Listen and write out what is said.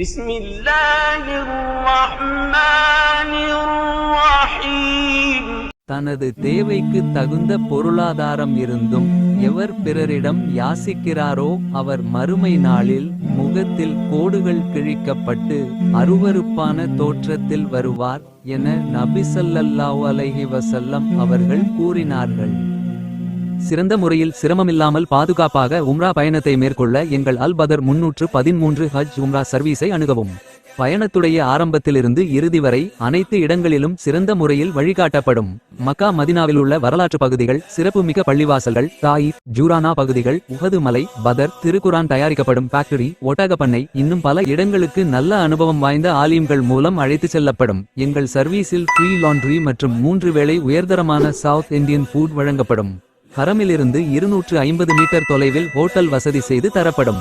بسم الله الرحمن الرحيم. தனது தேவைக்கு தகுந்த பொருளாதாரம் இருந்தும் எவர் பிறரிடம் யாசிக்கிறாரோ அவர் மறுமை நாளில் முகத்தில் கோடுகள் கிழிக்கப்பட்டு அருவருப்பான தோற்றத்தில் வருவார் என நபி ஸல்லல்லாஹு அலைஹி வஸல்லம் அவர்கள் கூறினார்கள். சிறந்த முறையில் சிரமமில்லாமல் பாதுகாப்பாக உம்ரா பயணத்தை மேற்கொள்ள எங்கள் அல் பதர் 313 ஹஜ் உம்ரா சர்வீஸை அணுகவும். பயணத்துடைய ஆரம்பத்திலிருந்து இறுதி வரை அனைத்து இடங்களிலும் சிறந்த முறையில் வழிகாட்டப்படும். மக்கா மதினாவில் உள்ள வரலாற்று பகுதிகள், சிறப்புமிக்க பள்ளிவாசல்கள், தாயிஃப், ஜூரானா பகுதிகள், உஹது மலை, பதர், திருக்குரான் தயாரிக்கப்படும் ஃபேக்டரி, ஒட்டகப்பண்ணை, இன்னும் பல இடங்களுக்கு நல்ல அனுபவம் வாய்ந்த ஆலிம்கள் மூலம் அழைத்து செல்லப்படும். எங்கள் சர்வீஸில் ஃப்ரீ லாண்ட்ரி மற்றும் 3 வேளை உயர்தரமான சவுத் இந்தியன் ஃபுட் வழங்கப்படும். ஹரமிலிருந்து 250 மீட்டர் தொலைவில் ஹோட்டல் வசதி செய்து தரப்படும்.